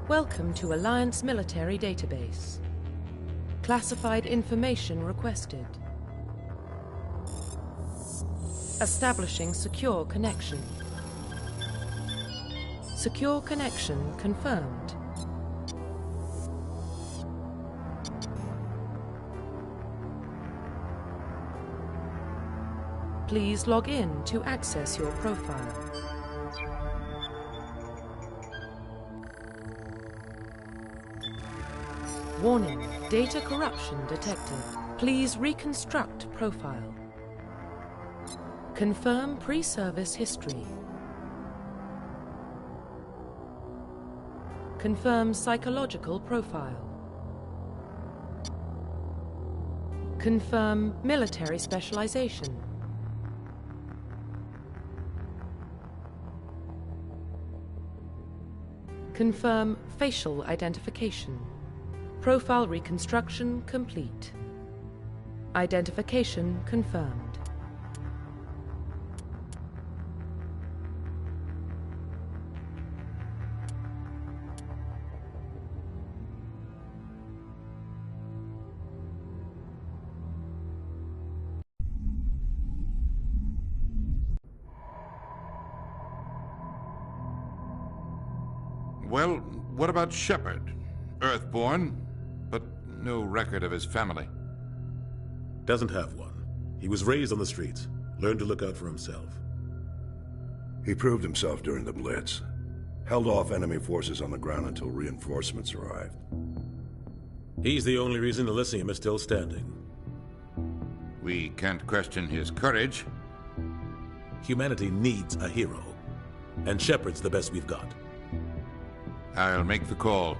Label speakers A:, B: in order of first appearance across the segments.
A: Welcome to Alliance Military Database. Classified information requested. Establishing secure connection. Secure connection confirmed. Please log in to access your profile. Warning, data corruption detected. Please reconstruct profile. Confirm pre-service history. Confirm psychological profile. Confirm military specialization. Confirm facial identification. Profile reconstruction complete. Identification confirmed.
B: Well, what about Shepard? Earthborn, but no record of his family.
C: Doesn't have one. He was raised on the streets, learned to look out for himself.
D: He proved himself during the Blitz. Held off enemy forces on the ground until reinforcements arrived.
C: He's the only reason Elysium is still standing.
B: We can't question his courage.
C: Humanity needs a hero, and Shepard's the best we've got.
B: I'll make the call.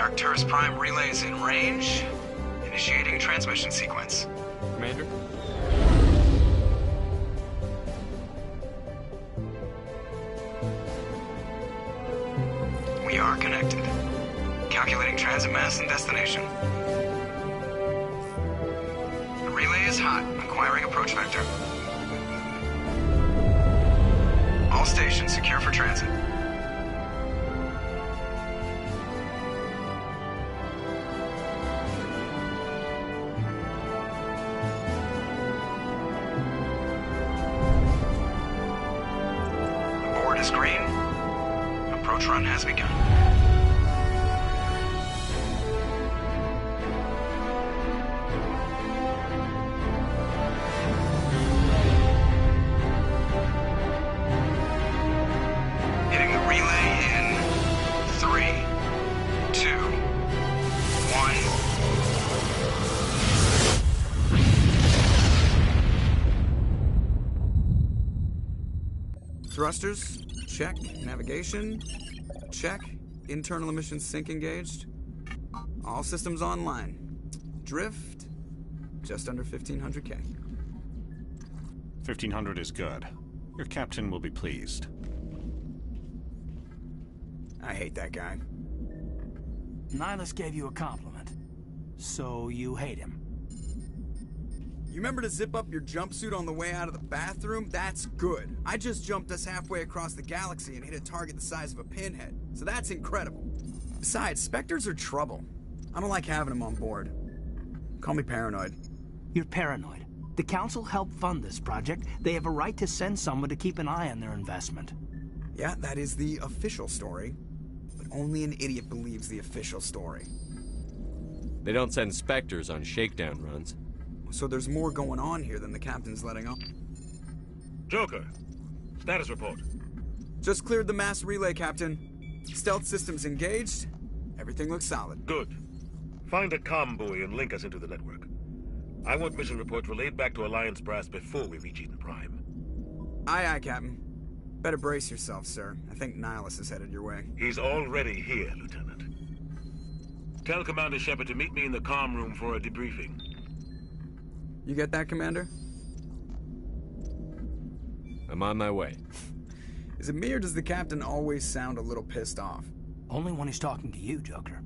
E: Arcturus Prime relay is in range. Initiating transmission sequence.
F: Commander?
E: We are connected. Calculating transit mass and destination. The relay is hot. Acquiring approach vector. All stations secure for transit. Green. Approach run has begun. Hitting the relay in 3, 2, 1. Thrusters. Check. Navigation. Check. Internal emission sync engaged. All systems online. Drift. Just under 1,500K.
G: 1,500 is good. Your captain will be pleased.
E: I hate that guy.
H: Nihilus gave you a compliment. So you hate him.
E: You remember to zip up your jumpsuit on the way out of the bathroom? That's good. I just jumped us halfway across the galaxy and hit a target the size of a pinhead. So that's incredible. Besides, Spectres are trouble. I don't like having them on board. Call me paranoid.
H: You're paranoid. The Council helped fund this project. They have a right to send someone to keep an eye on their investment.
E: Yeah, that is the official story. But only an idiot believes the official story.
F: They don't send Spectres on shakedown runs.
E: So there's more going on here than the captain's letting on.
C: Joker, status report.
E: Just cleared the mass relay, Captain. Stealth systems engaged. Everything looks solid.
C: Good. Find a comm buoy and link us into the network. I want mission reports relayed back to Alliance Brass before we reach Eden Prime.
E: Aye, aye, Captain. Better brace yourself, sir. I think Nihilus is headed your way.
I: He's already here, Lieutenant. Tell Commander Shepard to meet me in the comm room for a debriefing.
E: You get that, Commander?
F: I'm on my way.
E: Is it me or does the Captain always sound a little pissed off?
H: Only when he's talking to you, Joker.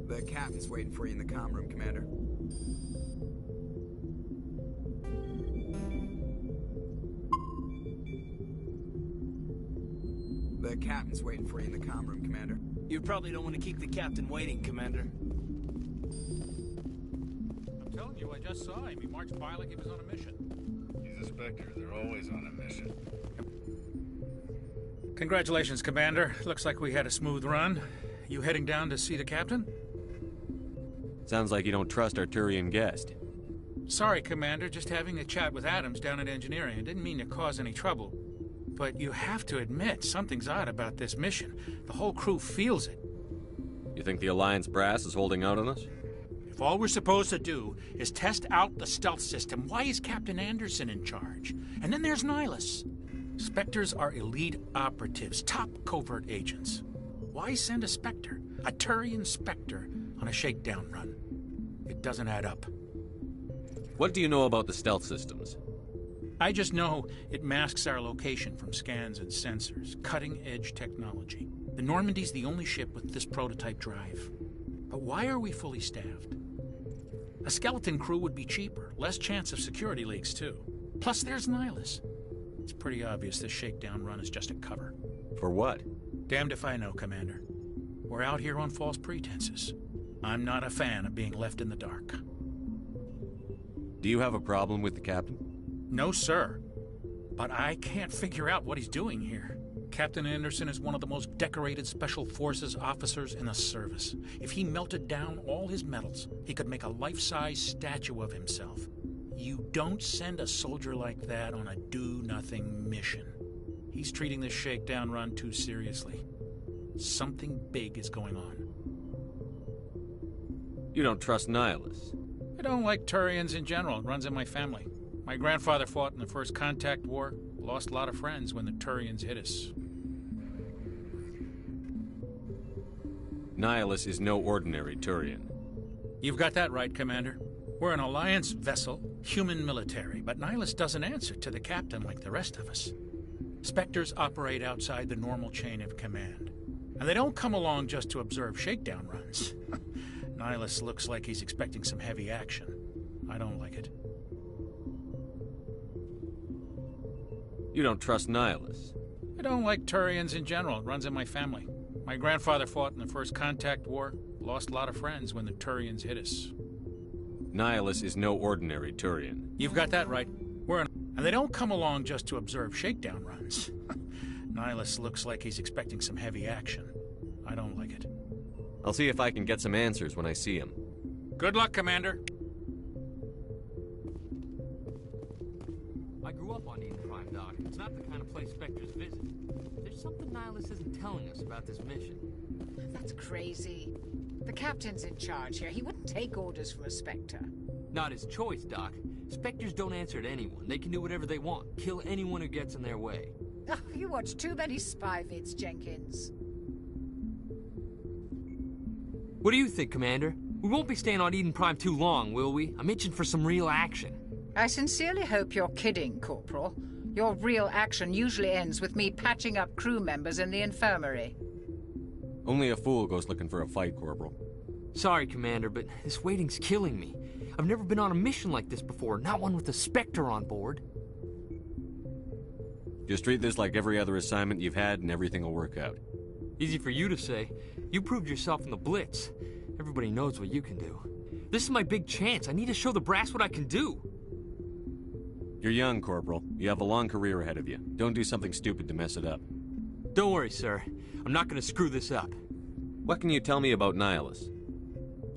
E: The Captain's waiting for you in the comm room, Commander. The Captain's waiting for you in the comm room, Commander.
H: You probably don't want to keep the Captain waiting, Commander.
J: I'm telling you, I just saw him. He marched by like he was on a mission.
K: He's a Spectre. They're always on a mission.
J: Congratulations, Commander. Looks like we had a smooth run. You heading down to see the Captain?
F: Sounds like you don't trust our Turian guest.
J: Sorry, Commander. Just having a chat with Adams down at Engineering. I didn't mean to cause any trouble. But you have to admit, something's odd about this mission. The whole crew feels it.
F: You think the Alliance brass is holding out on us?
J: If all we're supposed to do is test out the stealth system, why is Captain Anderson in charge? And then there's Nihilus. Spectres are elite operatives, top covert agents. Why send a Spectre, a Turian Spectre, on a shakedown run? It doesn't add up.
F: What do you know about the stealth systems?
J: I just know it masks our location from scans and sensors. Cutting-edge technology. The Normandy's the only ship with this prototype drive. But why are we fully staffed? A skeleton crew would be cheaper. Less chance of security leaks, too. Plus, there's Nihilus. It's pretty obvious this shakedown run is just a cover.
F: For what?
J: Damned if I know, Commander. We're out here on false pretenses. I'm not a fan of being left in the dark.
F: Do you have a problem with the Captain?
J: No, sir. But I can't figure out what he's doing here. Captain Anderson is one of the most decorated Special Forces officers in the service. If he melted down all his medals, he could make a life-size statue of himself. You don't send a soldier like that on a do-nothing mission. He's treating this shakedown run too seriously. Something big is going on.
F: You don't trust Nihilus?
J: I don't like Turians in general. It runs in my family. My grandfather fought in the First Contact War. Lost a lot of friends when the Turians hit us.
F: Nihilus is no ordinary Turian.
J: You've got that right, Commander. We're an Alliance vessel, human military, but Nihilus doesn't answer to the Captain like the rest of us. Spectres operate outside the normal chain of command. And they don't come along just to observe shakedown runs. Nihilus looks like he's expecting some heavy action. I don't like it.
F: You don't trust Nihilus?
J: I don't like Turians in general. It runs in my family. My grandfather fought in the First Contact War. Lost a lot of friends when the Turians hit us.
F: Nihilus is no ordinary Turian.
J: You've got that right. And they don't come along just to observe shakedown runs. Nihilus looks like he's expecting some heavy action. I don't like it.
F: I'll see if I can get some answers when I see him.
J: Good luck, Commander.
L: I grew up on Eden Prime, Doc. It's not the kind of place Spectres visit. There's something Nihilus isn't telling us about this mission.
M: That's crazy. The Captain's in charge here. He wouldn't take orders from a Spectre.
L: Not his choice, Doc. Spectres don't answer to anyone. They can do whatever they want. Kill anyone who gets in their way.
M: Oh, you watch too many spy vids, Jenkins.
L: What do you think, Commander? We won't be staying on Eden Prime too long, will we? I'm itching for some real action.
M: I sincerely hope you're kidding, Corporal. Your real action usually ends with me patching up crew members in the infirmary.
F: Only a fool goes looking for a fight, Corporal.
L: Sorry, Commander, but this waiting's killing me. I've never been on a mission like this before, not one with a Spectre on board.
F: Just treat this like every other assignment you've had and everything will work out.
L: Easy for you to say. You proved yourself in the Blitz. Everybody knows what you can do. This is my big chance. I need to show the brass what I can do.
F: You're young, Corporal. You have a long career ahead of you. Don't do something stupid to mess it up.
L: Don't worry, sir. I'm not going to screw this up.
F: What can you tell me about Nihilus?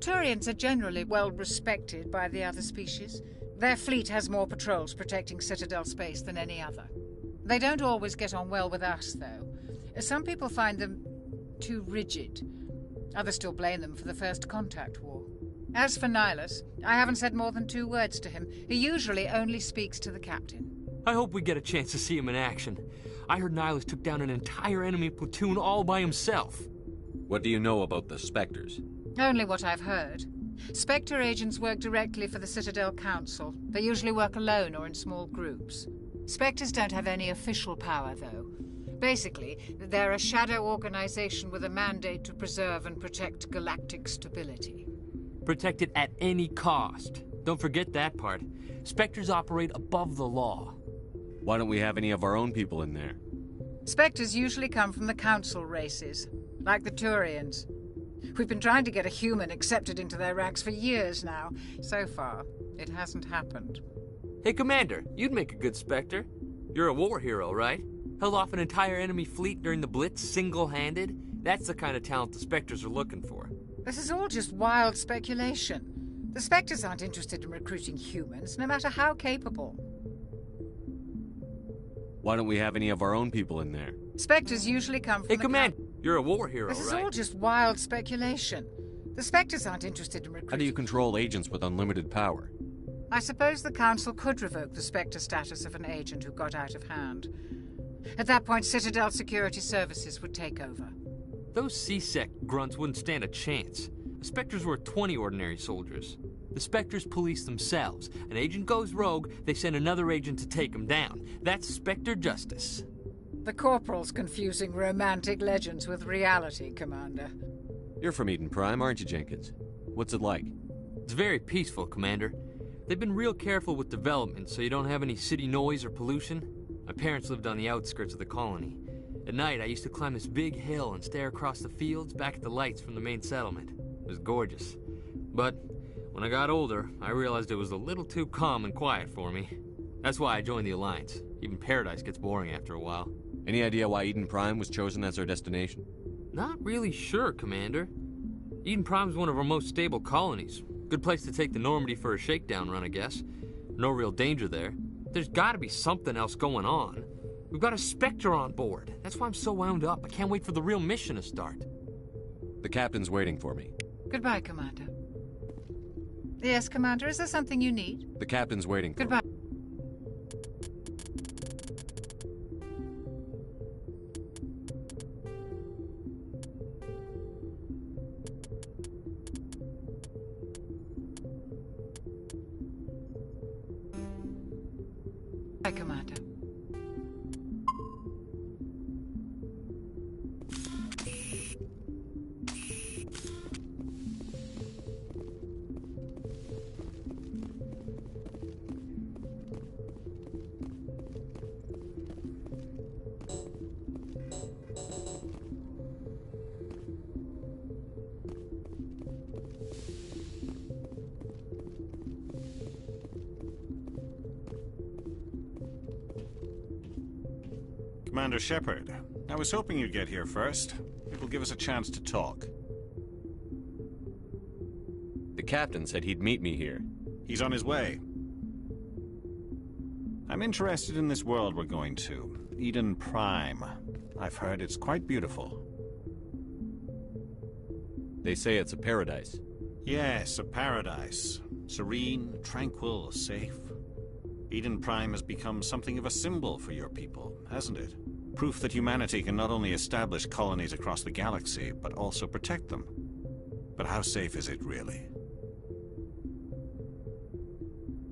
M: Turians are generally well respected by the other species. Their fleet has more patrols protecting Citadel space than any other. They don't always get on well with us, though. Some people find them too rigid. Others still blame them for the First Contact War. As for Nihilus, I haven't said more than 2 words to him. He usually only speaks to the captain.
L: I hope we get a chance to see him in action. I heard Nihilus took down an entire enemy platoon all by himself.
F: What do you know about the Spectres?
M: Only what I've heard. Spectre agents work directly for the Citadel Council. They usually work alone or in small groups. Spectres don't have any official power, though. Basically, they're a shadow organization with a mandate to preserve and protect galactic stability.
L: Protect it at any cost. Don't forget that part. Spectres operate above the law.
F: Why don't we have any of our own people in there?
M: Spectres usually come from the Council races, like the Turians. We've been trying to get a human accepted into their ranks for years now. So far, it hasn't happened.
L: Hey, Commander, you'd make a good Spectre. You're a war hero, right? Held off an entire enemy fleet during the Blitz single-handed? That's the kind of talent the Spectres are looking for.
M: This is all just wild speculation. The Spectres aren't interested in recruiting humans, no matter how capable.
F: Why don't we have any of our own people in there?
M: Spectres usually come from
L: Hey, Commander, you're a war hero,
M: This is
L: right?
M: all just wild speculation. The Spectres aren't interested in recruiting...
F: How do you control agents with unlimited power?
M: I suppose the Council could revoke the Spectre status of an agent who got out of hand. At that point, Citadel Security Services would take over.
L: Those C-Sec grunts wouldn't stand a chance. The Spectres were 20 ordinary soldiers. The Spectres police themselves. An agent goes rogue, they send another agent to take him down. That's Spectre justice.
M: The Corporal's confusing romantic legends with reality, Commander.
F: You're from Eden Prime, aren't you, Jenkins? What's it like?
L: It's very peaceful, Commander. They've been real careful with development, so you don't have any city noise or pollution. My parents lived on the outskirts of the colony. At night, I used to climb this big hill and stare across the fields back at the lights from the main settlement. It was gorgeous. But when I got older, I realized it was a little too calm and quiet for me. That's why I joined the Alliance. Even Paradise gets boring after a while.
F: Any idea why Eden Prime was chosen as our destination?
L: Not really sure, Commander. Eden Prime's one of our most stable colonies. Good place to take the Normandy for a shakedown run, I guess. No real danger there. There's gotta be something else going on. We've got a Spectre on board. That's why I'm so wound up. I can't wait for the real mission to start.
F: The captain's waiting for me.
M: Goodbye, Commander. Yes, Commander, is there something you need?
F: The captain's waiting for
M: Goodbye.
F: me.
M: Hi, Commander.
G: Commander Shepard, I was hoping you'd get here first. It will give us a chance to talk.
F: The captain said he'd meet me here.
G: He's on his way. I'm interested in this world we're going to, Eden Prime. I've heard it's quite beautiful.
F: They say it's a paradise.
G: Yes, a paradise. Serene, tranquil, safe. Eden Prime has become something of a symbol for your people, hasn't it? Proof that humanity can not only establish colonies across the galaxy, but also protect them. But how safe is it, really?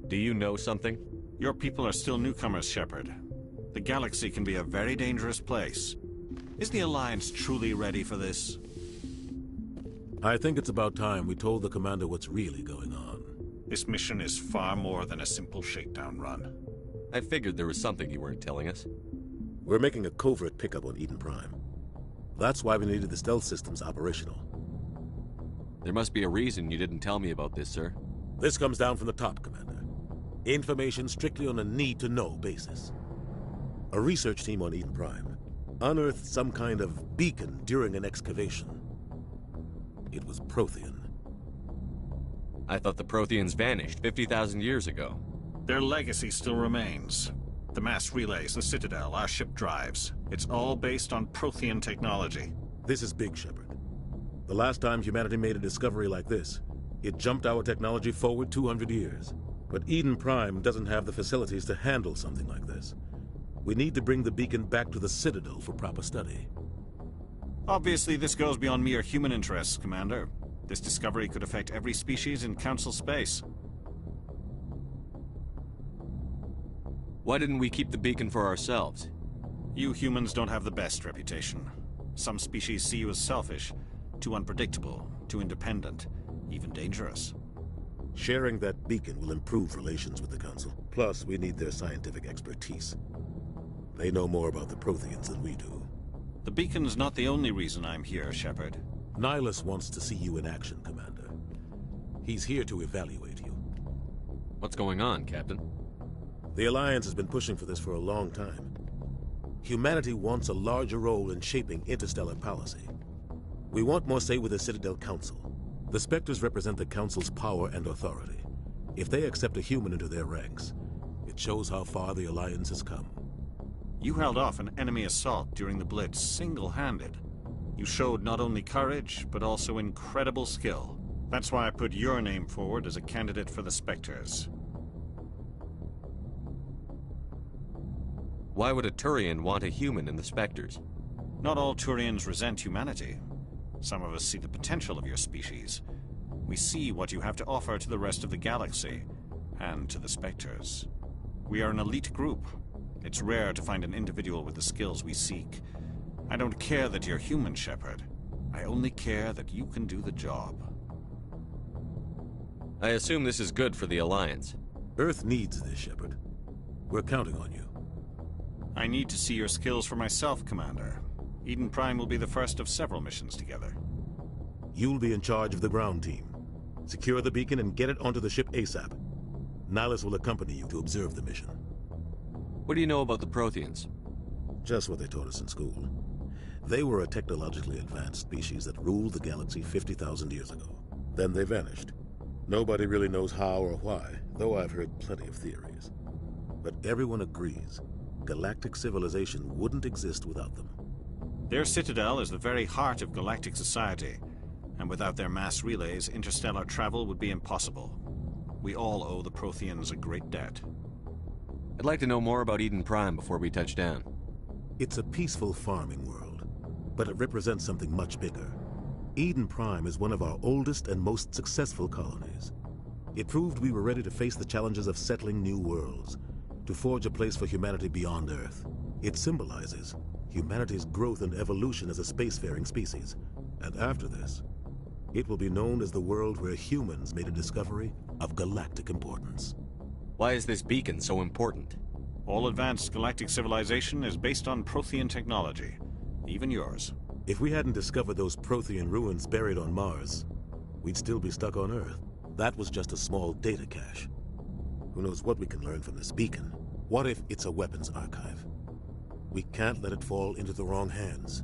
F: Do you know something?
G: Your people are still newcomers, Shepard. The galaxy can be a very dangerous place. Is the Alliance truly ready for this?
C: I think it's about time we told the commander what's really going on.
G: This mission is far more than a simple shakedown run.
F: I figured there was something you weren't telling us.
C: We're making a covert pickup on Eden Prime. That's why we needed the stealth systems operational.
F: There must be a reason you didn't tell me about this, sir.
C: This comes down from the top, Commander. Information strictly on a need-to-know basis. A research team on Eden Prime unearthed some kind of beacon during an excavation. It was Prothean.
F: I thought the Protheans vanished 50,000 years ago.
G: Their legacy still remains. The mass relays, the Citadel, our ship drives. It's all based on Prothean technology.
C: This is big, Shepard. The last time humanity made a discovery like this, it jumped our technology forward 200 years. But Eden Prime doesn't have the facilities to handle something like this. We need to bring the beacon back to the Citadel for proper study.
G: Obviously, this goes beyond mere human interests, Commander. This discovery could affect every species in Council space.
F: Why didn't we keep the beacon for ourselves?
G: You humans don't have the best reputation. Some species see you as selfish, too unpredictable, too independent, even dangerous.
C: Sharing that beacon will improve relations with the Council. Plus, we need their scientific expertise. They know more about the Protheans than we do.
G: The beacon's not the only reason I'm here, Shepard.
C: Nihilus wants to see you in action, Commander. He's here to evaluate you.
F: What's going on, Captain?
C: The Alliance has been pushing for this for a long time. Humanity wants a larger role in shaping interstellar policy. We want more say with the Citadel Council. The Spectres represent the Council's power and authority. If they accept a human into their ranks, it shows how far the Alliance has come.
G: You held off an enemy assault during the Blitz single-handed. You showed not only courage, but also incredible skill. That's why I put your name forward as a candidate for the Spectres.
F: Why would a Turian want a human in the Spectres?
G: Not all Turians resent humanity. Some of us see the potential of your species. We see what you have to offer to the rest of the galaxy, and to the Spectres. We are an elite group. It's rare to find an individual with the skills we seek. I don't care that you're human, Shepard. I only care that you can do the job.
F: I assume this is good for the Alliance.
C: Earth needs this, Shepard. We're counting on you.
G: I need to see your skills for myself, Commander. Eden Prime will be the first of several missions together.
C: You'll be in charge of the ground team. Secure the beacon and get it onto the ship ASAP. Nihilus will accompany you to observe the mission.
F: What do you know about the Protheans?
C: Just what they taught us in school. They were a technologically advanced species that ruled the galaxy 50,000 years ago. Then they vanished. Nobody really knows how or why, though I've heard plenty of theories. But everyone agrees galactic civilization wouldn't exist without them.
G: Their citadel is the very heart of galactic society, and without their mass relays, interstellar travel would be impossible. We all owe the Protheans a great debt.
F: I'd like to know more about Eden Prime before we touch down.
C: It's a peaceful farming world, but it represents something much bigger. Eden Prime is one of our oldest and most successful colonies. It proved we were ready to face the challenges of settling new worlds, to forge a place for humanity beyond Earth. It symbolizes humanity's growth and evolution as a spacefaring species. And after this, it will be known as the world where humans made a discovery of galactic importance.
F: Why is this beacon so important?
G: All advanced galactic civilization is based on Prothean technology, even yours.
C: If we hadn't discovered those Prothean ruins buried on Mars, we'd still be stuck on Earth. That was just a small data cache. Who knows what we can learn from this beacon? What if it's a weapons archive? We can't let it fall into the wrong hands.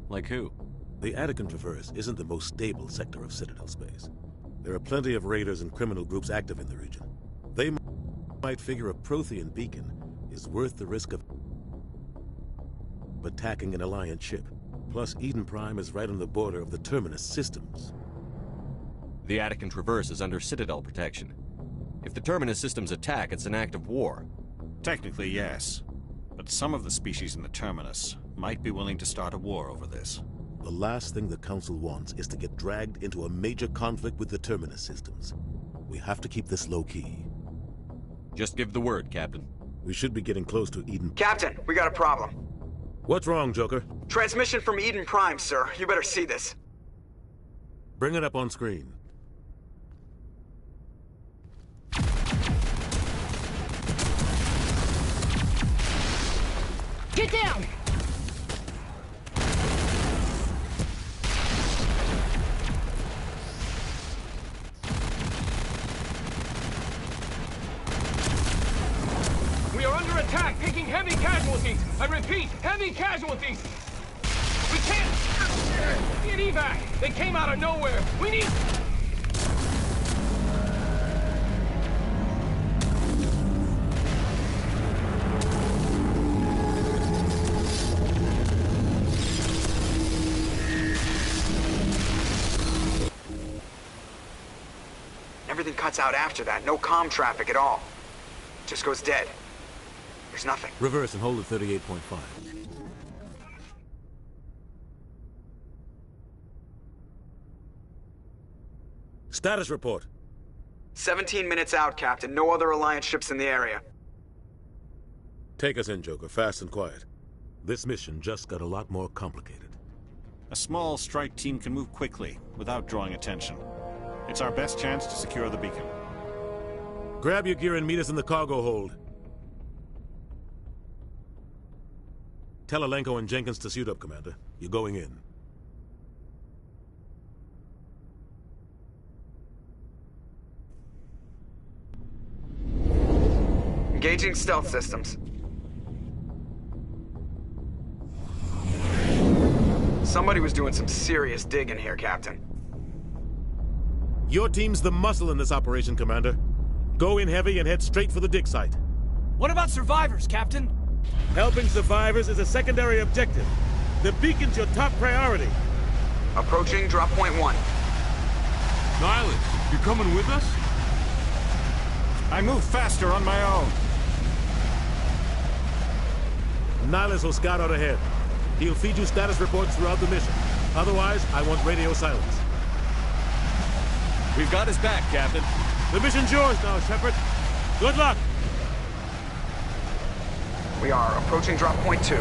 F: Like who?
C: The Attican Traverse isn't the most stable sector of Citadel space. There are plenty of raiders and criminal groups active in the region. They might figure a Prothean beacon is worth the risk of attacking an Alliance ship. Plus, Eden Prime is right on the border of the Terminus systems.
F: The Attican Traverse is under Citadel protection. If the Terminus systems attack, it's an act of war.
G: Technically, yes. But some of the species in the Terminus might be willing to start a war over this.
C: The last thing the Council wants is to get dragged into a major conflict with the Terminus systems. We have to keep this low-key.
F: Just give the word, Captain.
C: We should be getting close to Eden...
E: Captain, we got a problem.
C: What's wrong, Joker?
E: Transmission from Eden Prime, sir. You better see this.
C: Bring it up on screen.
N: Get down!
O: We are under attack, taking heavy casualties. I repeat, heavy casualties. We can't get evac. They came out of nowhere. We need...
E: cuts out after that. No comm traffic at all. Just goes dead. There's nothing.
C: Reverse and hold at 38.5. Status report.
E: 17 minutes out, Captain. No other Alliance ships in the area.
C: Take us in, Joker, fast and quiet. This mission just got a lot more complicated.
G: A small strike team can move quickly, without drawing attention. It's our best chance to secure the beacon.
C: Grab your gear and meet us in the cargo hold. Tell Alenko and Jenkins to suit up, Commander. You're going in.
E: Engaging stealth systems. Somebody was doing some serious digging here, Captain.
C: Your team's the muscle in this operation, Commander. Go in heavy and head straight for the dig site.
N: What about survivors, Captain?
C: Helping survivors is a secondary objective. The beacon's your top priority.
E: Approaching drop point 1.
P: Nihilus, you coming with us?
G: I move faster on my own.
C: Nihilus will scout out ahead. He'll feed you status reports throughout the mission. Otherwise, I want radio silence.
F: We've got his back, Captain.
C: The mission's yours now, Shepard. Good luck!
E: We are approaching drop point 2.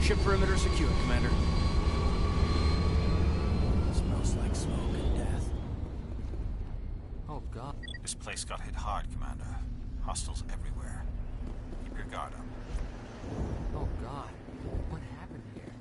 N: Ship perimeter secure, Commander. Smells like smoke and death.
L: Oh, God.
G: This place got hit hard, Commander. Hostiles everywhere. Keep your guard up.
L: Oh, God. What happened here?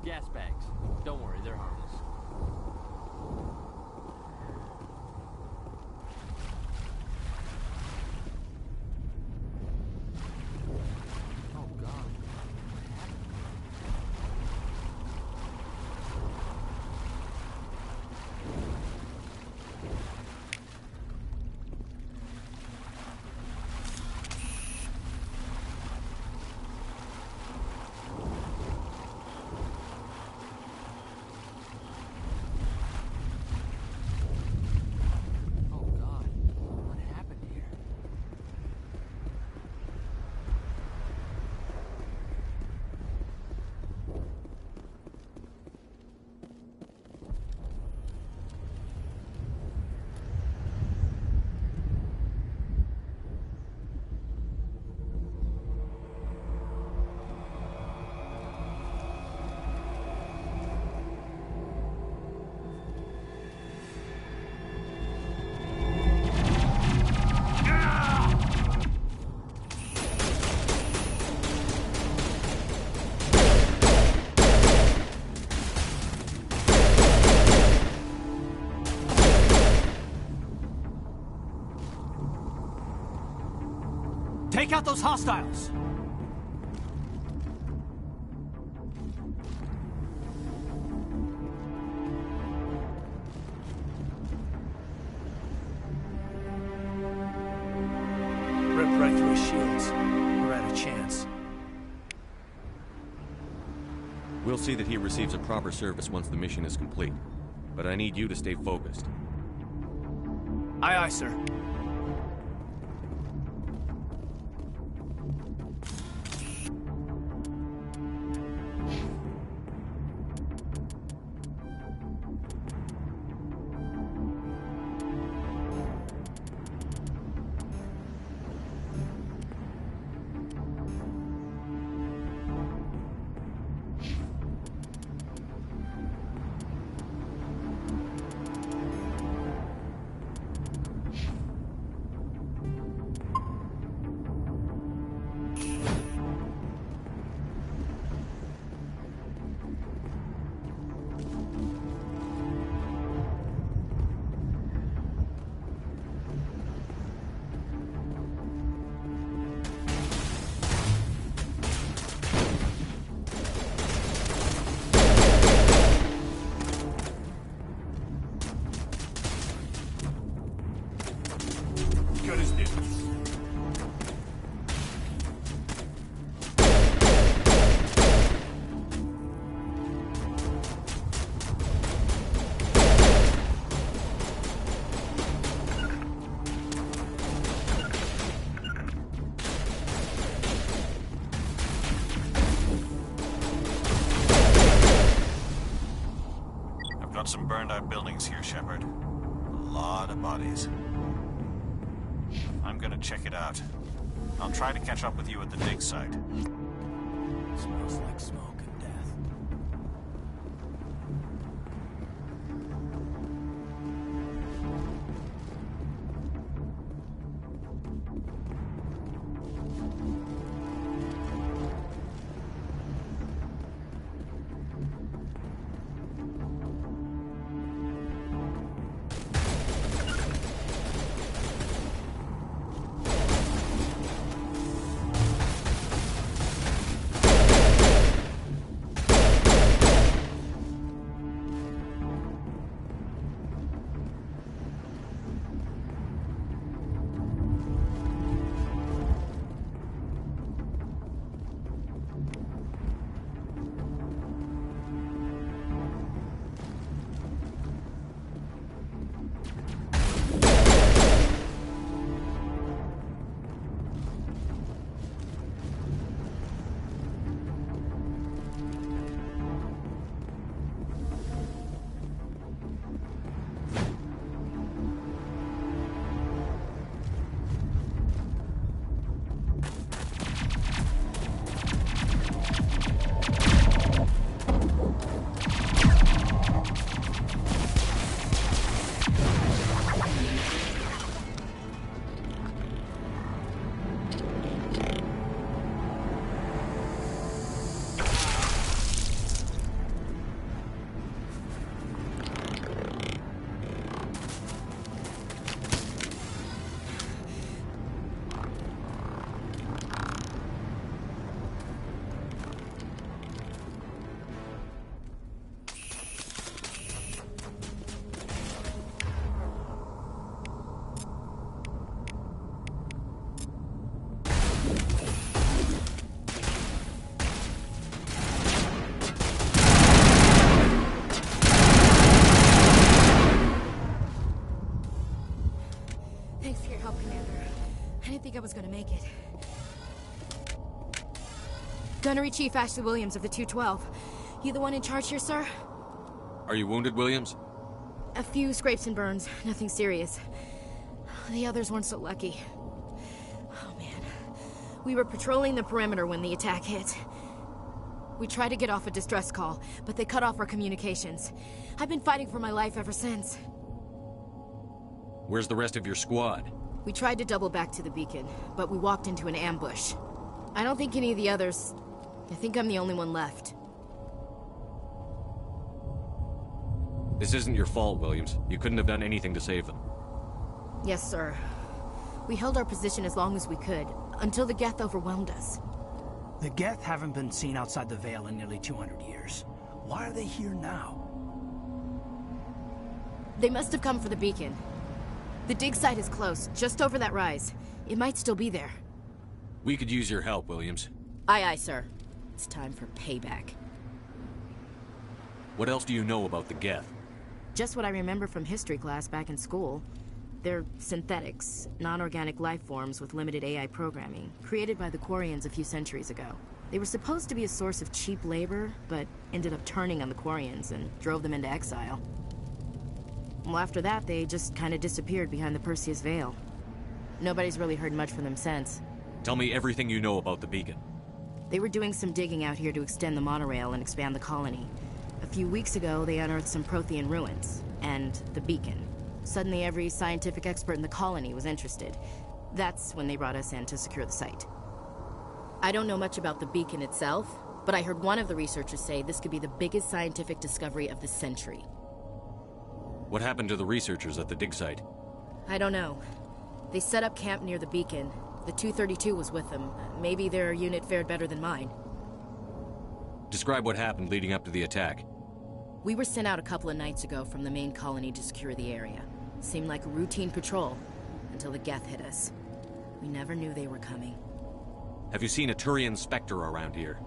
L: Gas bags. Don't worry, they're harmless. Oh, God.
N: Take out those hostiles! Rip right through his shields. We're out of chance.
F: We'll see that he receives a proper service once the mission is complete. But I need you to stay focused.
N: Aye, aye, sir.
G: some burned-out buildings here, Shepard. A lot of bodies. I'm gonna check it out. I'll try to catch up with you at the dig site.
H: Smells like smoke and death.
P: I was gonna make it. Gunnery Chief Ashley Williams of the 212. You the one in charge here, sir?
F: Are you wounded, Williams?
P: A few scrapes and burns, nothing serious. The others weren't so lucky. Oh man. We were patrolling the perimeter when the attack hit. We tried to get off a distress call, but they cut off our communications. I've been fighting for my life ever since.
F: Where's the rest of your squad?
P: We tried to double back to the beacon, but we walked into an ambush. I don't think any of the others... I think I'm the only one left.
F: This isn't your fault, Williams. You couldn't have done anything to save them.
P: Yes, sir. We held our position as long as we could, until the Geth overwhelmed us.
H: The Geth haven't been seen outside the Veil in nearly 200 years. Why are they here now?
P: They must have come for the beacon. The dig site is close, just over that rise. It might still be there.
F: We could use your help, Williams.
P: Aye, aye, sir. It's time for payback.
F: What else do you know about the Geth?
P: Just what I remember from history class back in school. They're synthetics, non-organic life forms with limited AI programming, created by the Quarians a few centuries ago. They were supposed to be a source of cheap labor, but ended up turning on the Quarians and drove them into exile. Well, after that, they just kind of disappeared behind the Perseus Veil. Nobody's really heard much from them since.
F: Tell me everything you know about the beacon.
P: They were doing some digging out here to extend the monorail and expand the colony. A few weeks ago, they unearthed some Prothean ruins, and the beacon. Suddenly, every scientific expert in the colony was interested. That's when they brought us in to secure the site. I don't know much about the beacon itself, but I heard one of the researchers say this could be the biggest scientific discovery of the century.
F: What happened to the researchers at the dig site?
P: I don't know. They set up camp near the beacon. The 232 was with them. Maybe their unit fared better than mine.
F: Describe what happened leading up to the attack.
P: We were sent out a couple of nights ago from the main colony to secure the area. Seemed like a routine patrol, until the Geth hit us. We never knew they were coming.
F: Have you seen a Turian Spectre around here?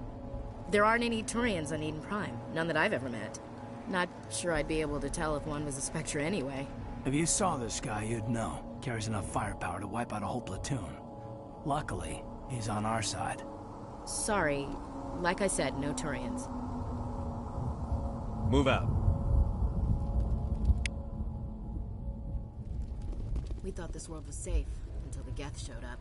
P: There aren't any Turians on Eden Prime. None that I've ever met. Not sure I'd be able to tell if one was a Spectre anyway.
H: If you saw this guy, you'd know. Carries enough firepower to wipe out a whole platoon. Luckily, he's on our side.
P: Sorry. Like I said, no Turians.
F: Move out.
P: We thought this world was safe until the Geth showed up.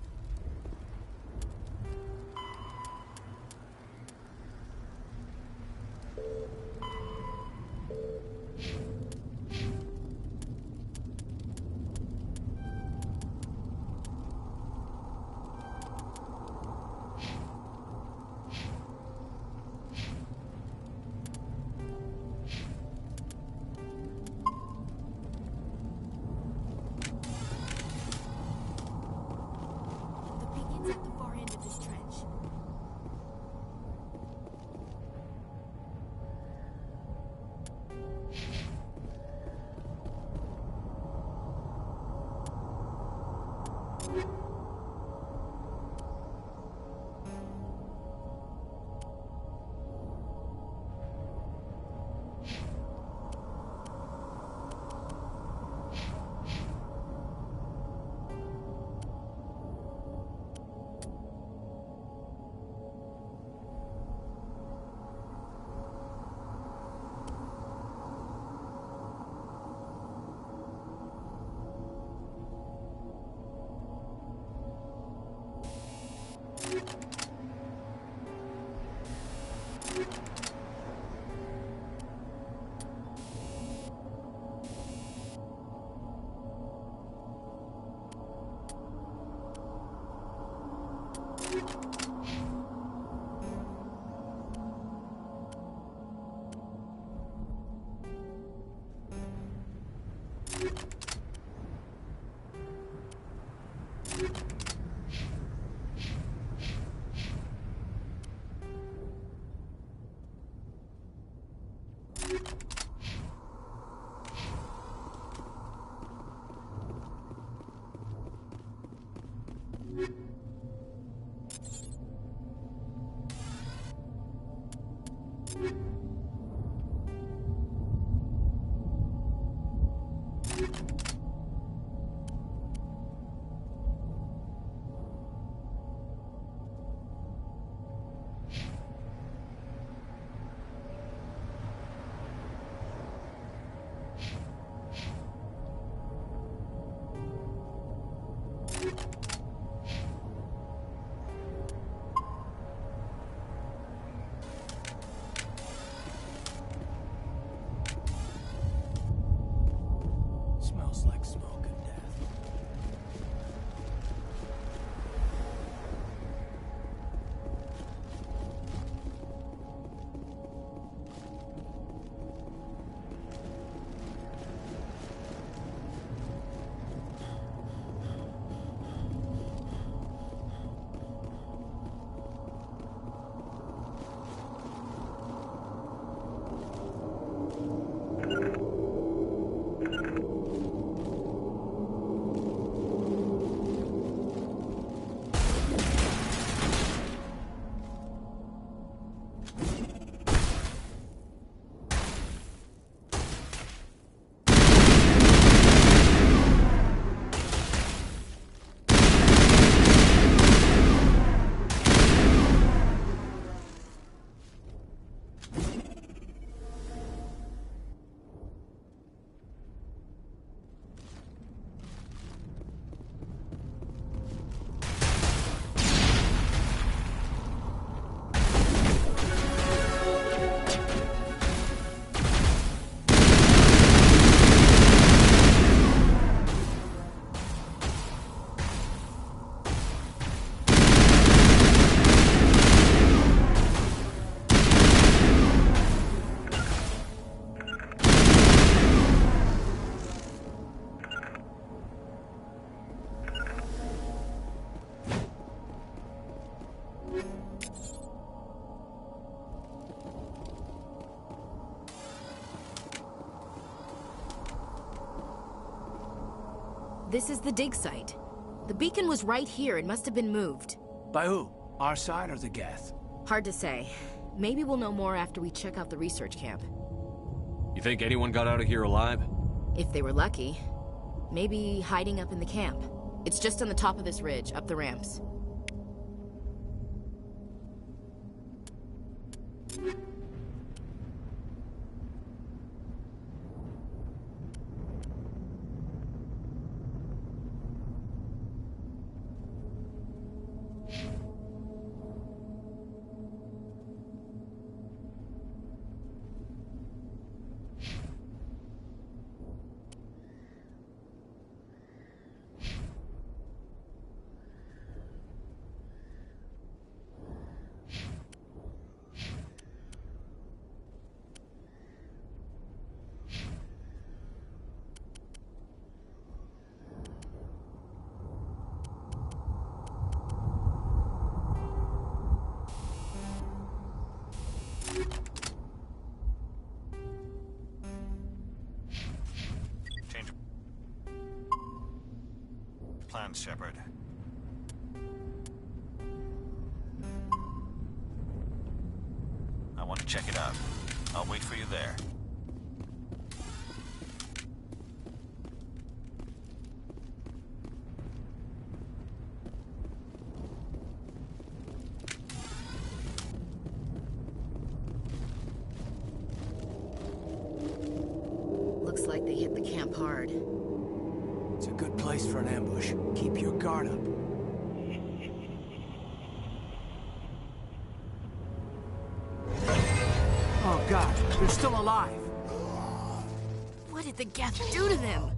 H: Smells like smoke and death.
P: This is the dig site. The beacon was right here. It must have been moved.
H: By who? Our side or the Geth?
P: Hard to say. Maybe we'll know more after we check out the research camp.
F: You think anyone got out of here alive?
P: If they were lucky. Maybe hiding up in the camp. It's just on the top of this ridge, up the ramps.
G: things, Shepard. I want to check it out. I'll wait for you there.
P: Looks like they hit the camp hard.
N: It's a good place for an ambush. Keep your guard up. Oh God, they're still alive.
P: What did the Geth do to them?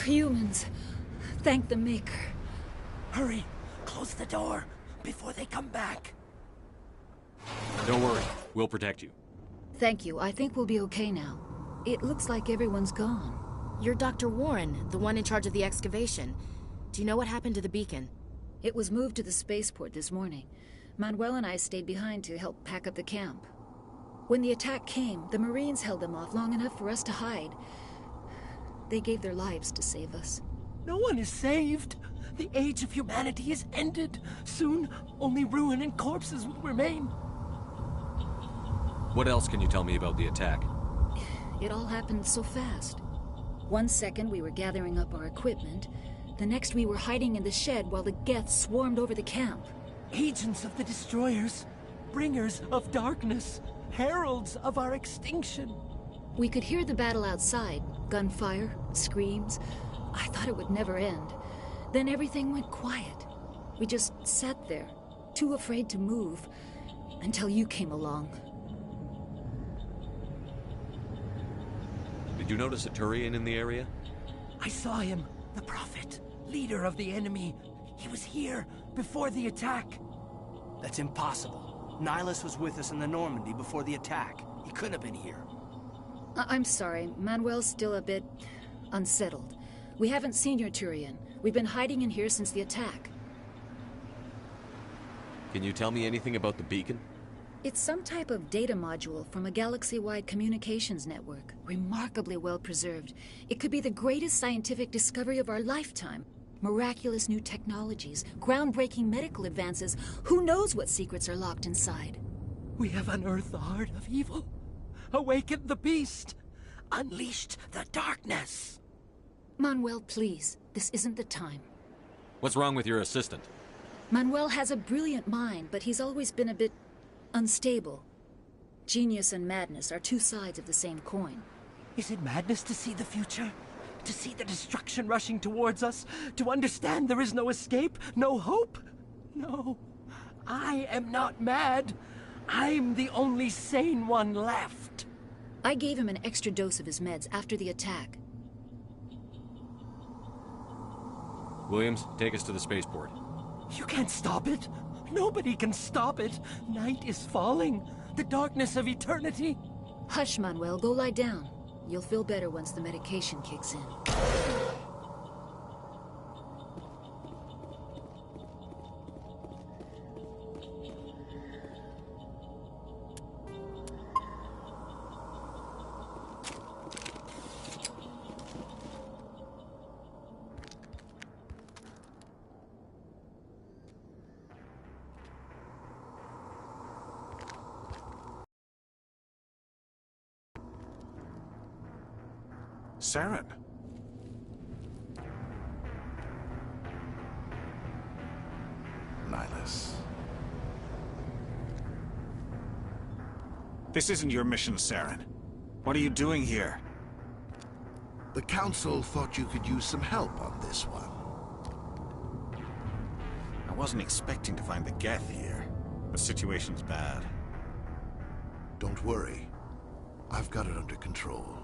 Q: Humans. Thank the Maker.
N: Hurry! Close the door before they come back.
F: Don't worry. We'll protect you.
Q: Thank you. I think we'll be okay now. It looks like everyone's gone.
P: You're Dr. Warren, the one in charge of the excavation. Do you know what happened to the beacon?
Q: It was moved to the spaceport this morning. Manuel and I stayed behind to help pack up the camp. When the attack came, the Marines held them off long enough for us to hide. They gave their lives to save us.
N: No one is saved. The age of humanity is ended. Soon, only ruin and corpses will remain.
F: What else can you tell me about the attack?
Q: It all happened so fast. 1 second we were gathering up our equipment. The next we were hiding in the shed while the Geth swarmed over the camp.
N: Agents of the Destroyers. Bringers of darkness. Heralds of our extinction.
Q: We could hear the battle outside. Gunfire, screams. I thought it would never end. Then everything went quiet. We just sat there, too afraid to move, until you came along.
F: Did you notice a Turian in the area?
N: I saw him. The Prophet. Leader of the enemy. He was here before the attack.
H: That's impossible. Nihilus was with us in the Normandy before the attack. He couldn't have been here.
Q: I'm sorry. Manuel's still a bit unsettled. We haven't seen your Turian. We've been hiding in here since the attack.
F: Can you tell me anything about the beacon?
Q: It's some type of data module from a galaxy-wide communications network. Remarkably well preserved. It could be the greatest scientific discovery of our lifetime. Miraculous new technologies, groundbreaking medical advances. Who knows what secrets are locked inside?
N: We have unearthed the heart of evil. Awakened the beast. Unleashed the darkness.
Q: Manuel, please. This isn't the time.
F: What's wrong with your assistant?
Q: Manuel has a brilliant mind, but he's always been a bit unstable. Genius and madness are two sides of the same coin.
N: Is it madness to see the future? To see the destruction rushing towards us? To understand there is no escape? No hope? No. I am not mad. I'm the only sane one left.
Q: I gave him an extra dose of his meds after the attack.
F: Williams, take us to the spaceport.
N: You can't stop it. Nobody can stop it. Night is falling. The darkness of eternity.
Q: Hush, Manuel. Go lie down. You'll feel better once the medication kicks in.
G: Saren.
K: Nihilus.
G: This isn't your mission, Saren. What are you doing here?
K: The Council thought you could use some help on this one.
G: I wasn't expecting to find the Geth here. The situation's bad.
K: Don't worry. I've got it under control.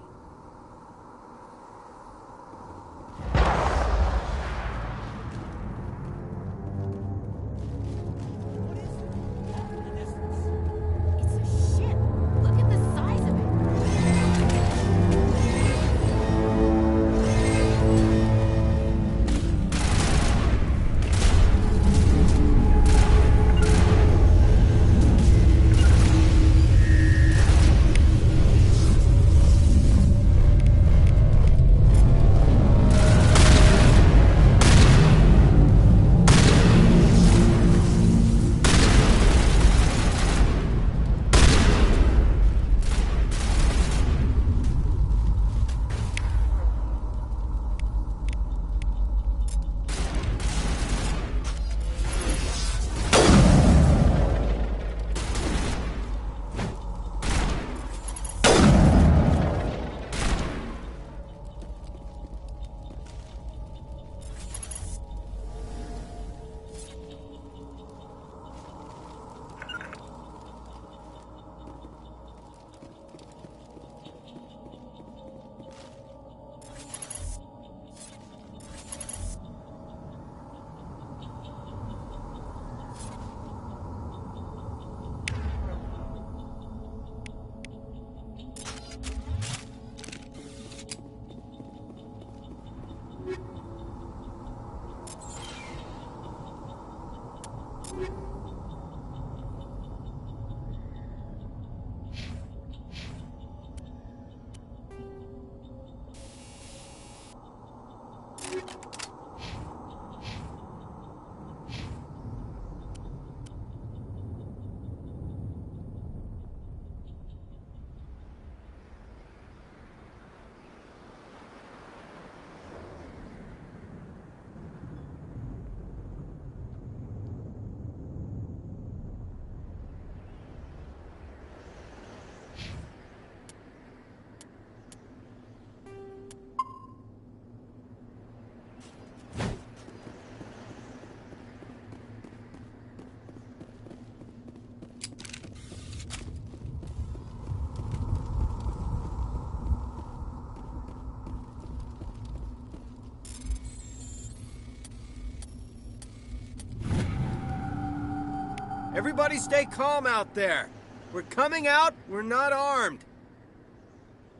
N: Everybody stay calm out there. We're coming out, we're not armed.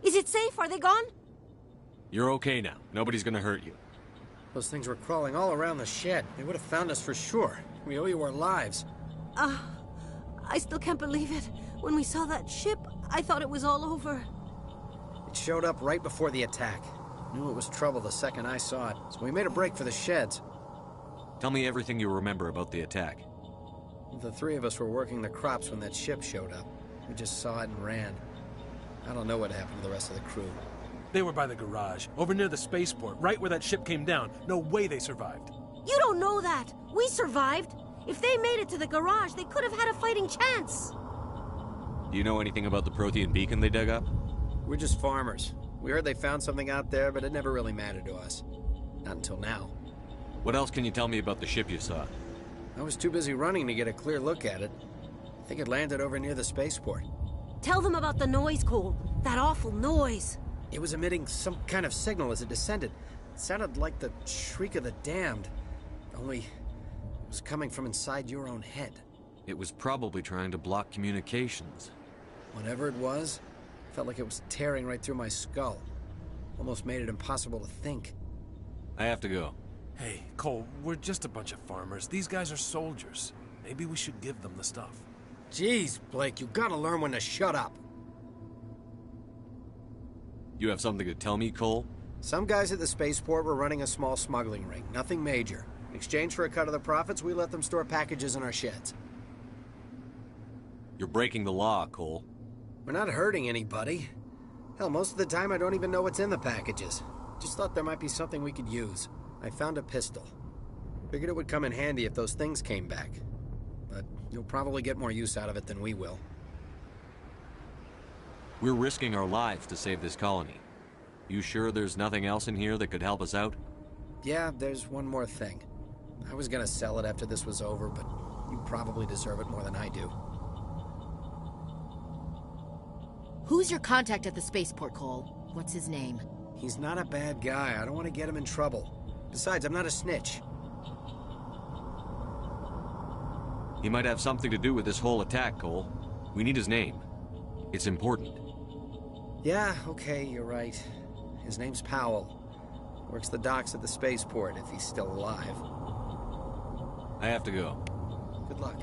R: Is it safe? Are they gone?
F: You're okay now. Nobody's gonna hurt you.
N: Those things were crawling all around the shed. They would have found us for sure. We owe you our lives.
R: I still can't believe it. When we saw that ship, I thought it was all over.
N: It showed up right before the attack. Knew it was trouble the second I saw it, so we made a break for the sheds.
F: Tell me everything you remember about the attack.
N: The three of us were working the crops when that ship showed up. We just saw it and ran. I don't know what happened to the rest of the crew.
S: They were by the garage, over near the spaceport, right where that ship came down. No way they survived.
R: You don't know that. We survived. If they made it to the garage, they could have had a fighting chance.
F: Do you know anything about the Prothean beacon they dug up?
N: We're just farmers. We heard they found something out there, but it never really mattered to us. Not until now.
F: What else can you tell me about the ship you saw?
N: I was too busy running to get a clear look at it. I think it landed over near the spaceport.
R: Tell them about the noise, Cole. That awful noise.
N: It was emitting some kind of signal as it descended. It sounded like the shriek of the damned. Only it was coming from inside your own head.
F: It was probably trying to block communications.
N: Whatever it was,
T: Felt like it was tearing right through my skull. Almost made it impossible to think.
F: I have to go.
S: Hey, Cole, we're just a bunch of farmers. These guys are soldiers. Maybe we should give them the stuff.
T: Jeez, Blake, you gotta learn when to shut up.
F: You have something to tell me, Cole?
T: Some guys at the spaceport were running a small smuggling ring. Nothing major. In exchange for a cut of the profits, we let them store packages in our sheds.
F: You're breaking the law, Cole.
T: We're not hurting anybody. Hell, most of the time I don't even know what's in the packages. Just thought there might be something we could use. I found a pistol. Figured it would come in handy if those things came back. But you'll probably get more use out of it than we will.
F: We're risking our lives to save this colony. You sure there's nothing else in here that could help us out?
T: Yeah, there's one more thing. I was gonna sell it after this was over, but you probably deserve it more than I do.
P: Who's your contact at the spaceport, Cole? What's his name?
T: He's not a bad guy. I don't want to get him in trouble. Besides, I'm not a snitch.
F: He might have something to do with this whole attack, Cole. We need his name. It's important.
T: Yeah, okay, you're right. His name's Powell. Works the docks at the spaceport, if he's still alive.
F: I have to go.
T: Good luck.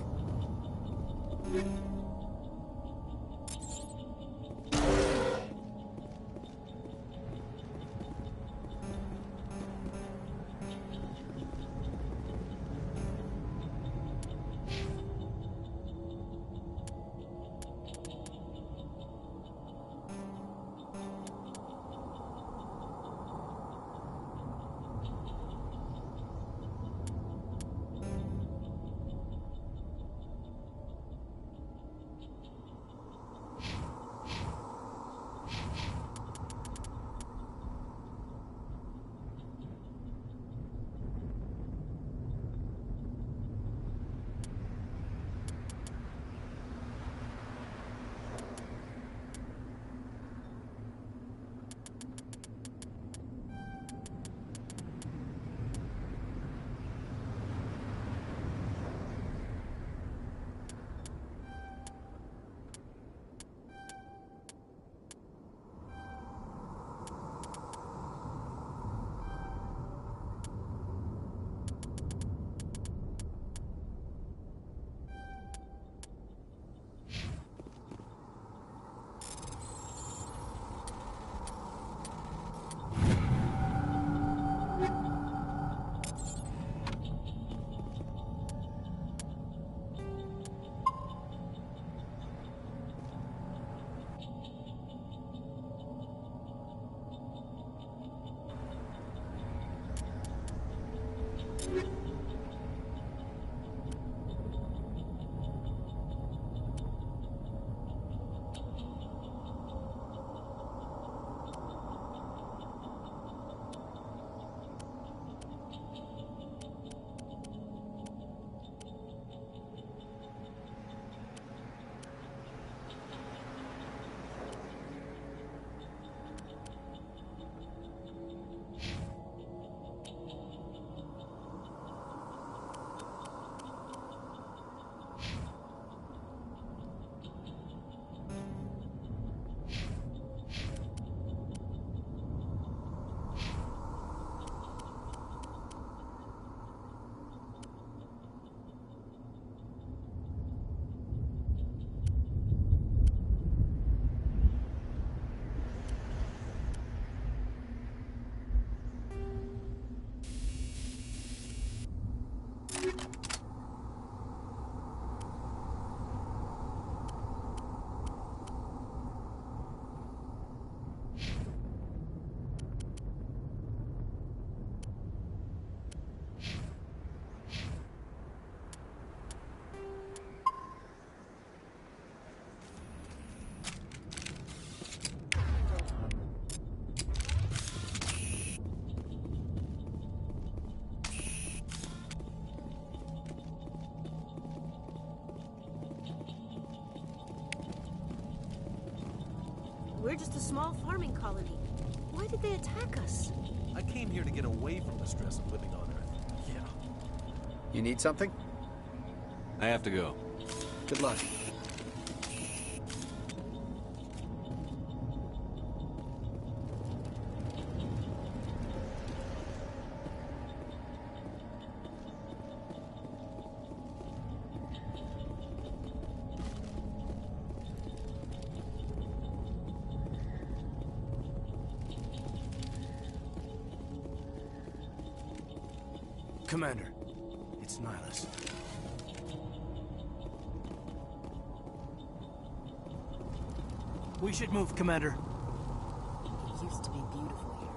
R: We're just a small farming colony. Why did they attack us?
S: I came here to get away from the stress of living on Earth. Yeah.
T: You need something?
F: I have to go.
T: Good luck.
H: Commander, it's Nihilus. We should move, Commander.
P: It used to be beautiful here.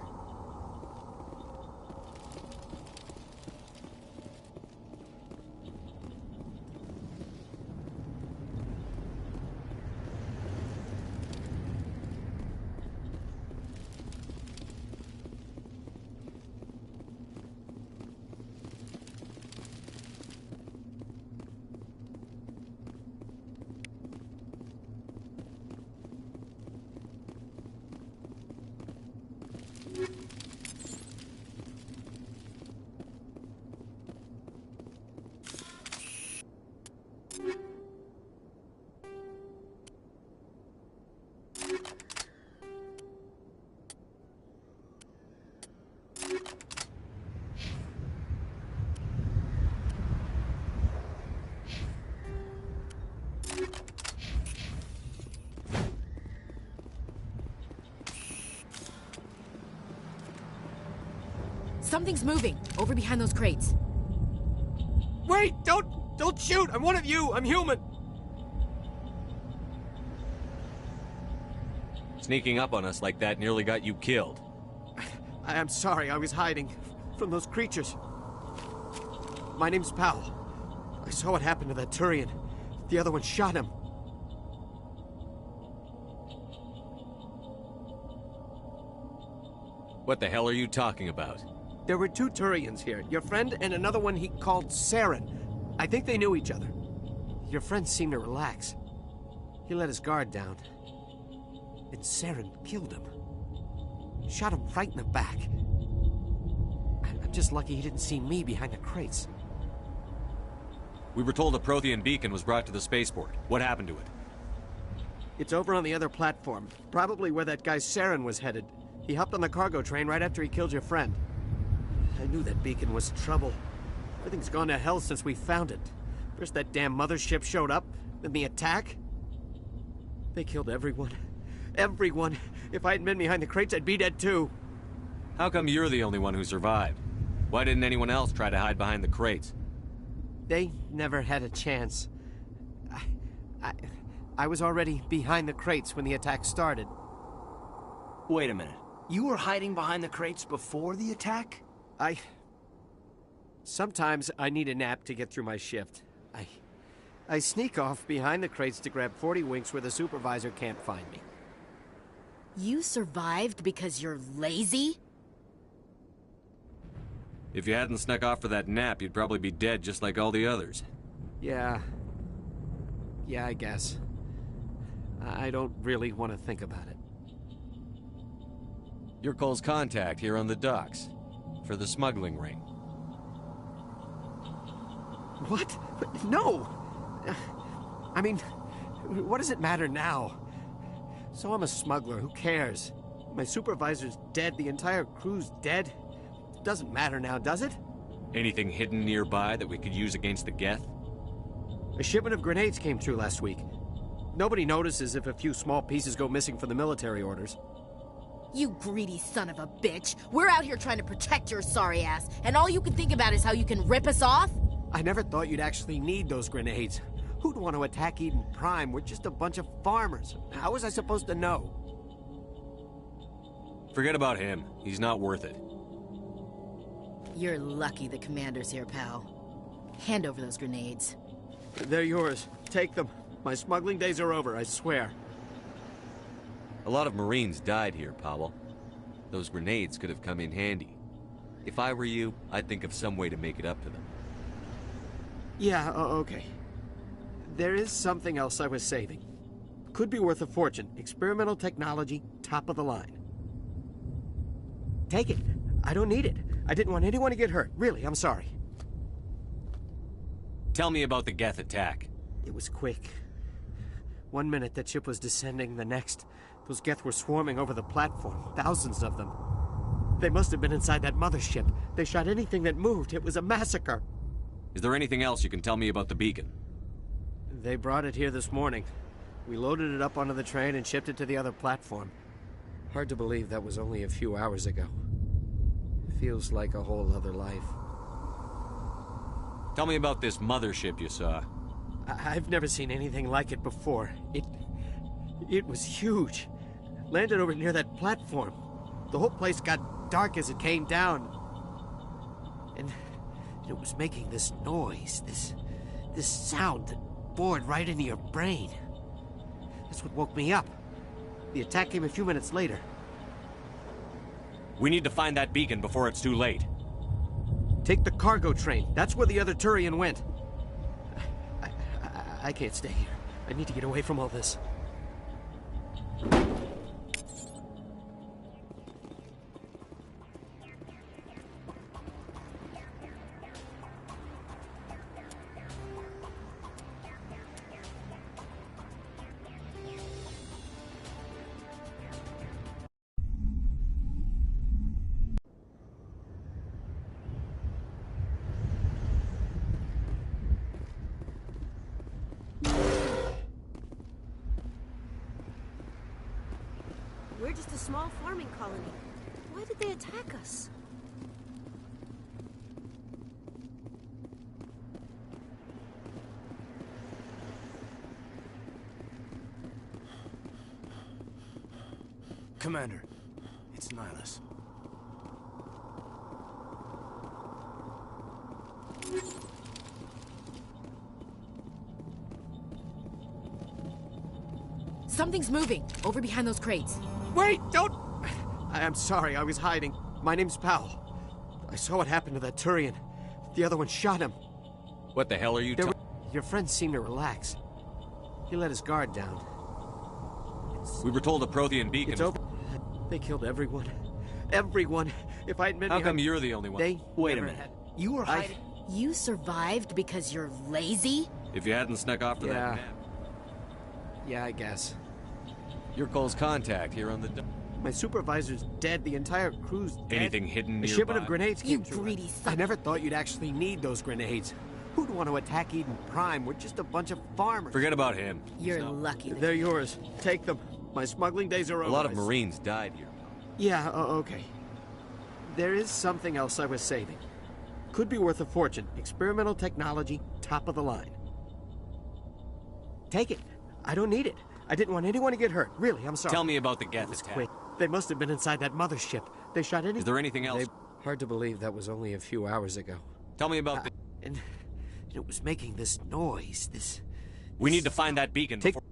P: Something's moving, over behind those crates.
N: Wait! Don't shoot! I'm one of you! I'm human!
F: Sneaking up on us like that nearly got you killed.
N: I am sorry, I was hiding from those creatures. My name's Powell. I saw what happened to that Turian. The other one shot him.
F: What the hell are you talking about?
N: There were two Turians here, your friend and another one he called Saren. I think they knew each other. Your friend seemed to relax. He let his guard down. And Saren killed him. Shot him right in the back. I'm just lucky he didn't see me behind the crates.
F: We were told a Prothean beacon was brought to the spaceport. What happened to it?
N: It's over on the other platform. Probably where that guy Saren was headed. He hopped on the cargo train right after he killed your friend. I knew that beacon was trouble. Everything's gone to hell since we found it. First that damn mothership showed up, then the attack. They killed everyone. Everyone. If I hadn't been behind the crates, I'd be dead too.
F: How come you're the only one who survived? Why didn't anyone else try to hide behind the crates?
N: They never had a chance. I was already behind the crates when the attack started.
H: Wait a minute. You were hiding behind the crates before the attack?
N: Sometimes I need a nap to get through my shift. I sneak off behind the crates to grab 40 winks where the supervisor can't find me.
P: You survived because you're lazy?
F: If you hadn't snuck off for that nap, you'd probably be dead just like all the others.
N: Yeah, I guess. I don't really want to think about it.
F: You're Cole's contact here on the docks. For the smuggling ring.
N: What? No! I mean, what does it matter now? So I'm a smuggler, who cares? My supervisor's dead, the entire crew's dead. It doesn't matter now, does it?
F: Anything hidden nearby that we could use against the Geth?
N: A shipment of grenades came through last week. Nobody notices if a few small pieces go missing from the military orders.
P: You greedy son of a bitch! We're out here trying to protect your sorry ass, and all you can think about is how you can rip us off?
N: I never thought you'd actually need those grenades. Who'd want to attack Eden Prime? We're just a bunch of farmers. How was I supposed to know?
F: Forget about him. He's not worth it.
P: You're lucky the commander's here, pal. Hand over those grenades.
N: They're yours. Take them. My smuggling days are over, I swear.
F: A lot of Marines died here, Powell. Those grenades could have come in handy. If I were you, I'd think of some way to make it up to them.
N: Yeah, okay. There is something else I was saving. Could be worth a fortune. Experimental technology, top of the line. Take it. I don't need it. I didn't want anyone to get hurt. Really, I'm sorry.
F: Tell me about the Geth attack.
N: It was quick. 1 minute that ship was descending, the next, those Geth were swarming over the platform. Thousands of them. They must have been inside that mothership. They shot anything that moved. It was a massacre.
F: Is there anything else you can tell me about the beacon?
N: They brought it here this morning. We loaded it up onto the train and shipped it to the other platform. Hard to believe that was only a few hours ago. Feels like a whole other life.
F: Tell me about this mothership you saw.
N: I've never seen anything like it before. It was huge. Landed over near that platform. The whole place got dark as it came down. And it was making this noise, this sound that bored right into your brain. That's what woke me up. The attack came a few minutes later.
F: We need to find that beacon before it's too late.
N: Take the cargo train. That's where the other Turian went. I can't stay here. I need to get away from all this.
R: We're just a small farming colony. Why did they attack us?
H: Commander, it's Nihilus.
P: Something's moving, over behind those crates.
N: Wait, don't... I'm sorry, I was hiding. My name's Powell. I saw what happened to that Turian. The other one shot him.
F: What the hell are you talking?
N: Your friend seemed to relax. He let his guard down.
F: We were told a Prothean beacon...
N: It's over. They killed everyone. Everyone. If I admit...
F: How come you're the only one?
N: They
F: Wait a minute.
N: You were hiding...
P: You survived because you're lazy?
F: If you hadn't snuck off to that map.
N: Yeah, I guess.
F: You're Cole's contact here on the...
N: My supervisor's dead. The entire crew's dead.
F: Anything hidden
N: A
F: nearby?
N: shipment of grenades came
P: You
N: through.
P: greedy son.
N: I never thought you'd actually need those grenades. Who'd want to attack Eden Prime? We're just a bunch of farmers.
F: Forget about him.
P: You're lucky.
N: They're yours. Take them. My smuggling days are over.
F: A lot of Marines died here.
N: Yeah, okay. There is something else I was saving. Could be worth a fortune. Experimental technology, top of the line. Take it. I don't need it. I didn't want anyone to get hurt. Really, I'm sorry.
F: Tell me about the Geth attack.
N: Quick. They must have been inside that mothership. They shot anything.
F: Is there anything else?
N: Hard to believe that was only a few hours ago.
F: Tell me about the...
N: And it was making this noise, this...
F: We need to find that beacon before...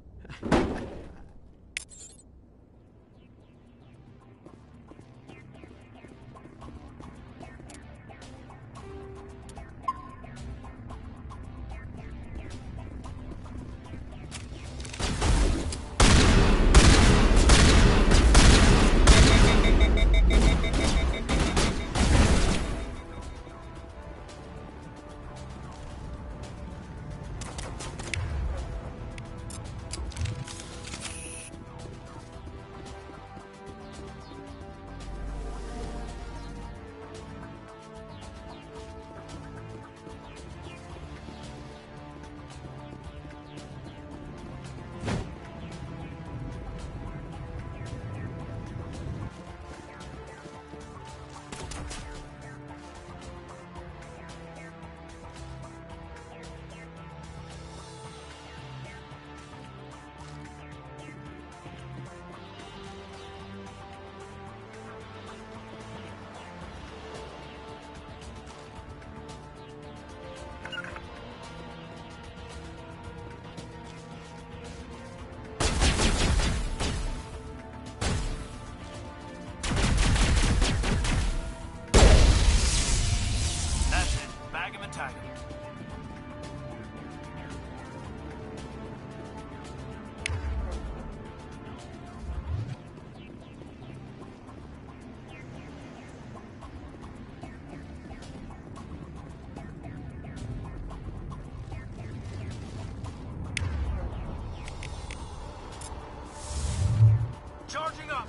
O: Charging up!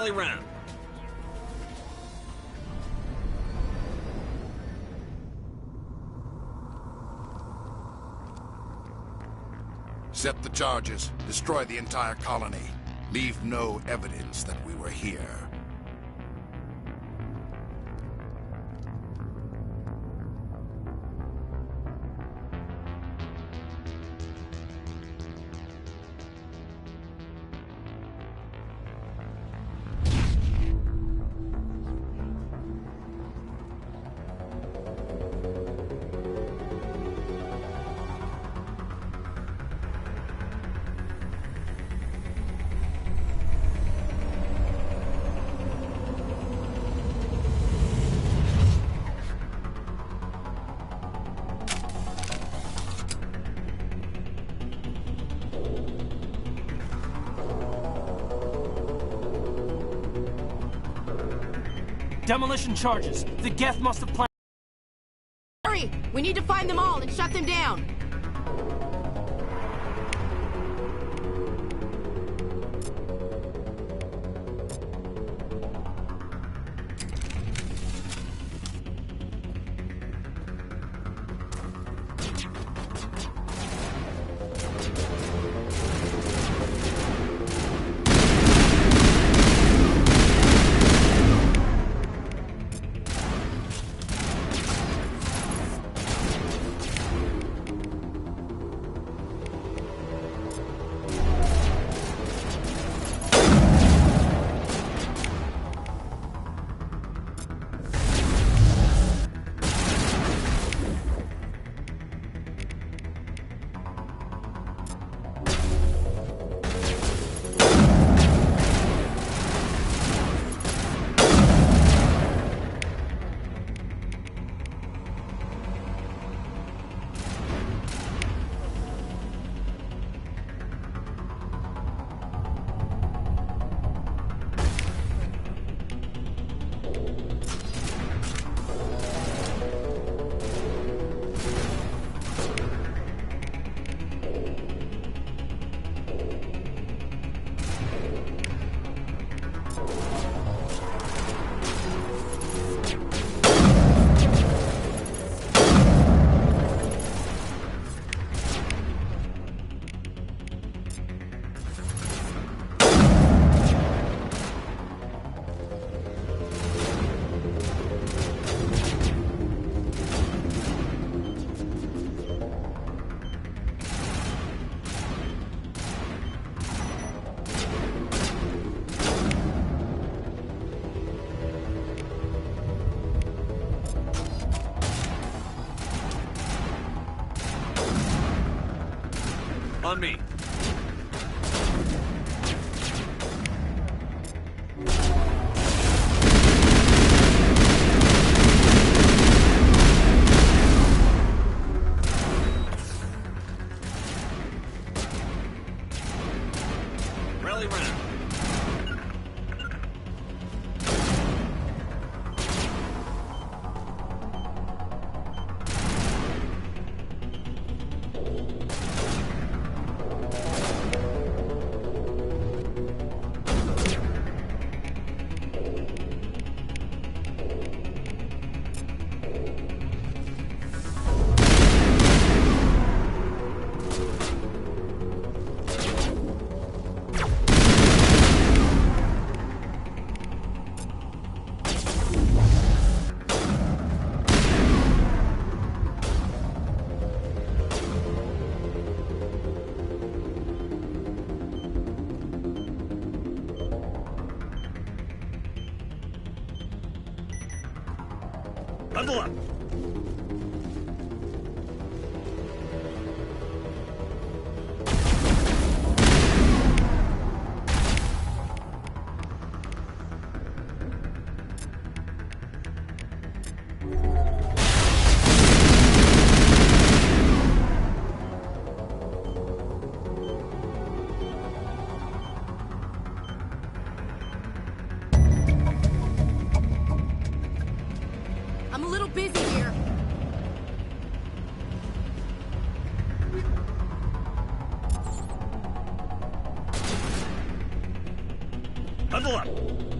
G: Rally round.
K: Set the charges. Destroy the entire colony. Leave no evidence that we were here.
N: Demolition charges. The Geth must have planned.
P: Hurry! We need to find them all and shut them down!
G: On me. Rally round. Level up.
P: I'm a little busy here.
G: Level up.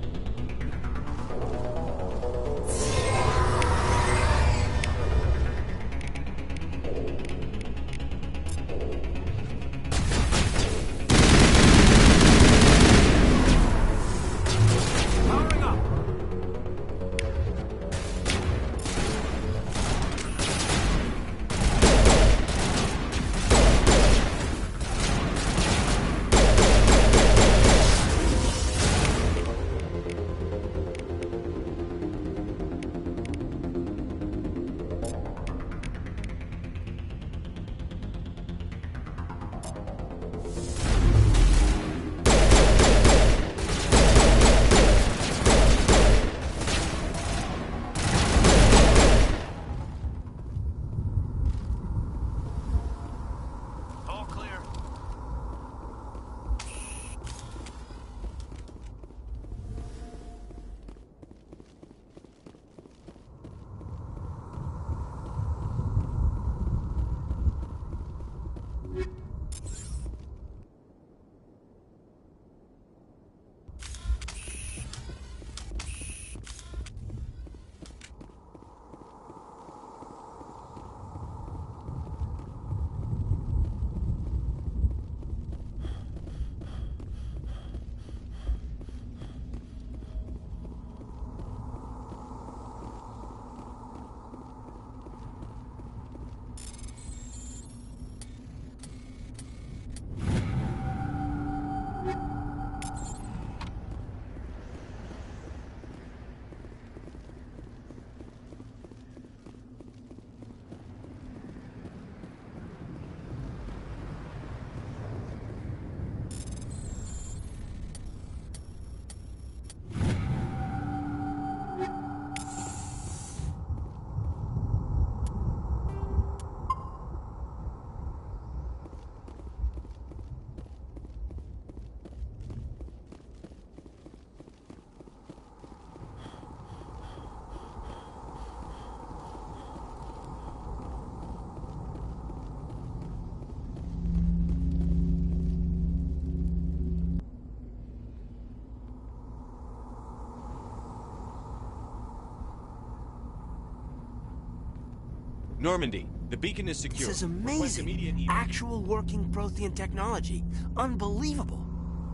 F: Normandy, the beacon is secure.
N: This is amazing. Actual working Prothean technology. Unbelievable.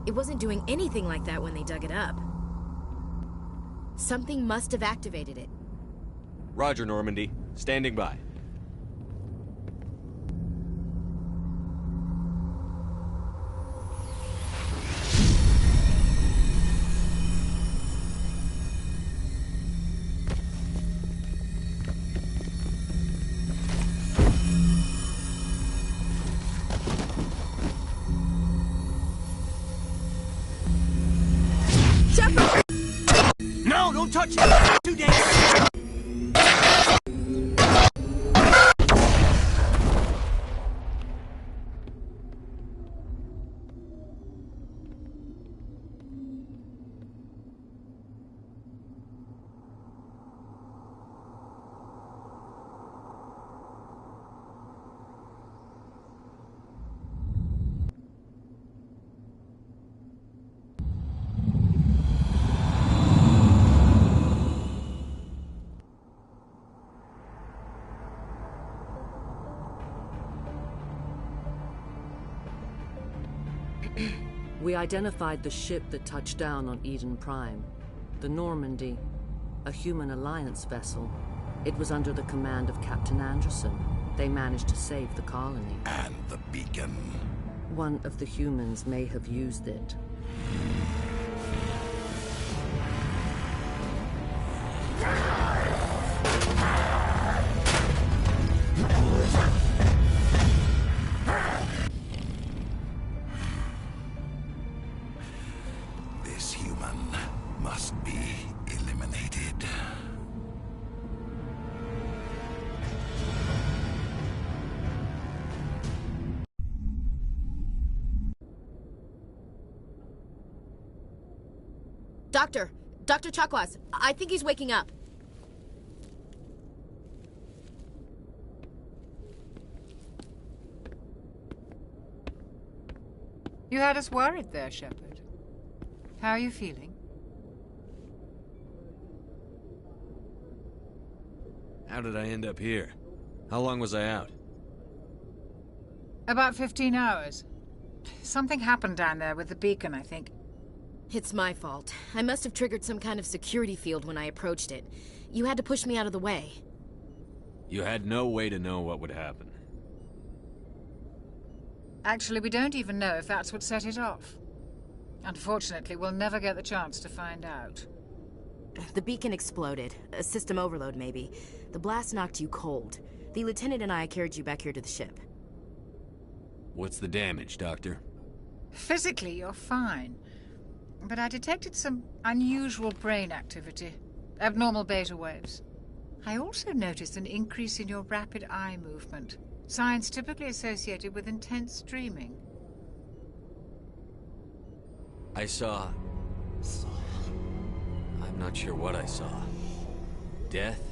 P: It wasn't doing anything like that when they dug it up. Something must have activated it.
F: Roger, Normandy. Standing by.
N: No, don't touch it! Too dangerous!
A: We identified the ship that touched down on Eden Prime. The Normandy, a human alliance vessel. It was under the command of Captain Anderson. They managed to save the colony.
K: And the beacon.
A: One of the humans may have used it.
K: This human must be eliminated.
P: Dr. Chakwas, I think he's waking up.
M: You had us worried there, Shepard. How are you feeling?
F: How did I end up here? How long was I out?
M: About 15 hours. Something happened down there with the beacon, I think.
P: It's my fault. I must have triggered some kind of security field when I approached it. You had to push me out of the way.
F: You had no way to know what would happen.
M: Actually, we don't even know if that's what set it off. Unfortunately, we'll never get the chance to find out.
P: The beacon exploded. A system overload, maybe. The blast knocked you cold. The lieutenant and I carried you back here to the ship.
F: What's the damage, Doctor?
M: Physically, you're fine. But I detected some unusual brain activity. Abnormal beta waves. I also noticed an increase in your rapid eye movement. Signs typically associated with intense dreaming.
F: I saw... I'm not sure what I saw. Death?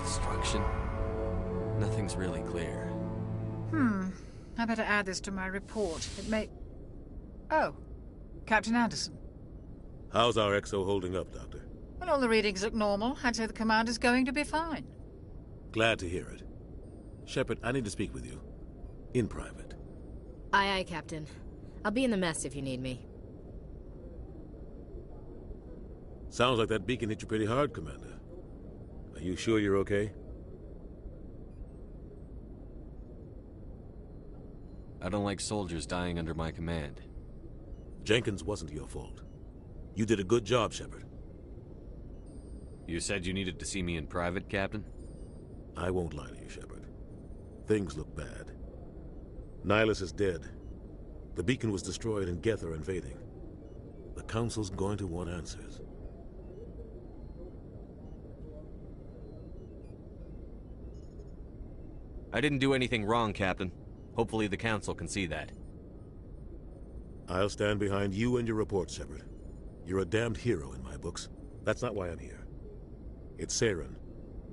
F: Destruction? Nothing's really clear.
M: I better add this to my report. It may... Oh. Captain Anderson.
C: How's our XO holding up, Doctor?
M: Well, all the readings look normal. I'd say the commander's going to be fine.
C: Glad to hear it. Shepard, I need to speak with you. In private.
P: Aye, Captain. I'll be in the mess if you need me.
C: Sounds like that beacon hit you pretty hard, Commander. Are you sure you're okay?
F: I don't like soldiers dying under my command.
C: Jenkins wasn't your fault. You did a good job, Shepard.
F: You said you needed to see me in private, Captain?
C: I won't lie to you, Shepard. Things look bad. Nihilus is dead. The beacon was destroyed and Geth are invading. The Council's going to want answers.
F: I didn't do anything wrong, Captain. Hopefully the Council can see that.
C: I'll stand behind you and your report, Shepard. You're a damned hero in my books. That's not why I'm here. It's Saren,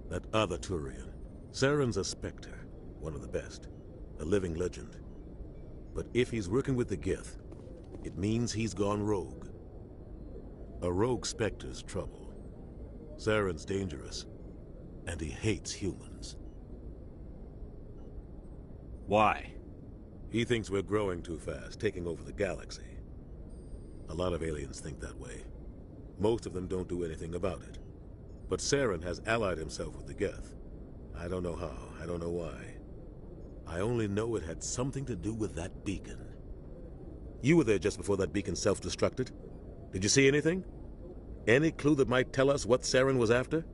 C: that other Turian. Saren's a Spectre, one of the best. A living legend. But if he's working with the Geth, it means he's gone rogue. A rogue Spectre's trouble. Saren's dangerous, and he hates humans.
G: Why?
C: He thinks we're growing too fast, taking over the galaxy. A lot of aliens think that way. Most of them don't do anything about it. But Saren has allied himself with the Geth. I don't know how, I don't know why. I only know it had something to do with that beacon. You were there just before that beacon self-destructed. Did you see anything? Any clue that might tell us what Saren was after?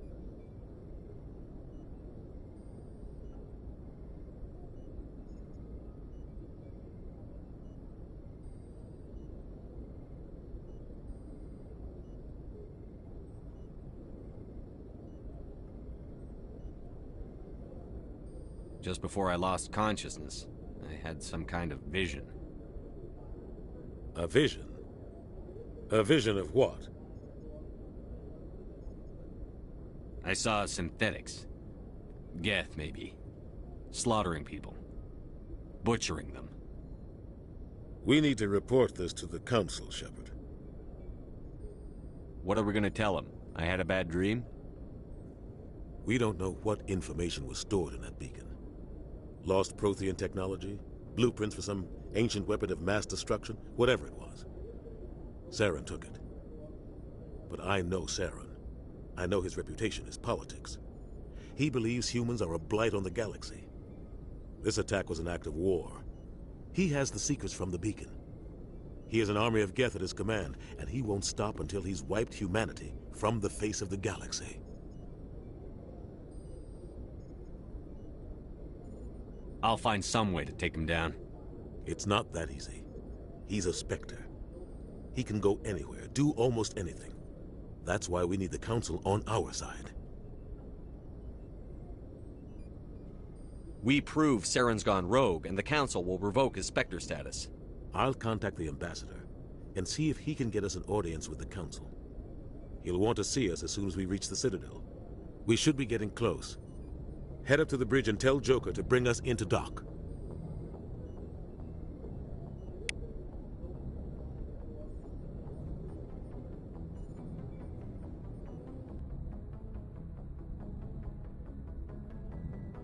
F: Just before I lost consciousness, I had some kind of vision.
C: A vision? A vision of what?
F: I saw synthetics. Geth, maybe. Slaughtering people. Butchering them.
C: We need to report this to the Council, Shepard.
F: What are we gonna tell them? I had a bad dream?
C: We don't know what information was stored in that beacon. Lost Prothean technology? Blueprints for some ancient weapon of mass destruction? Whatever it was. Saren took it. But I know Saren. I know his reputation is politics. He believes humans are a blight on the galaxy. This attack was an act of war. He has the secrets from the beacon. He has an army of Geth at his command, and he won't stop until he's wiped humanity from the face of the galaxy.
F: I'll find some way to take him down.
C: It's not that easy. He's a Spectre. He can go anywhere, do almost anything. That's why we need the Council on our side.
F: We prove Saren's gone rogue, and the Council will revoke his Spectre status.
C: I'll contact the Ambassador and see if he can get us an audience with the Council. He'll want to see us as soon as we reach the Citadel. We should be getting close. Head up to the bridge and tell Joker to bring us into dock.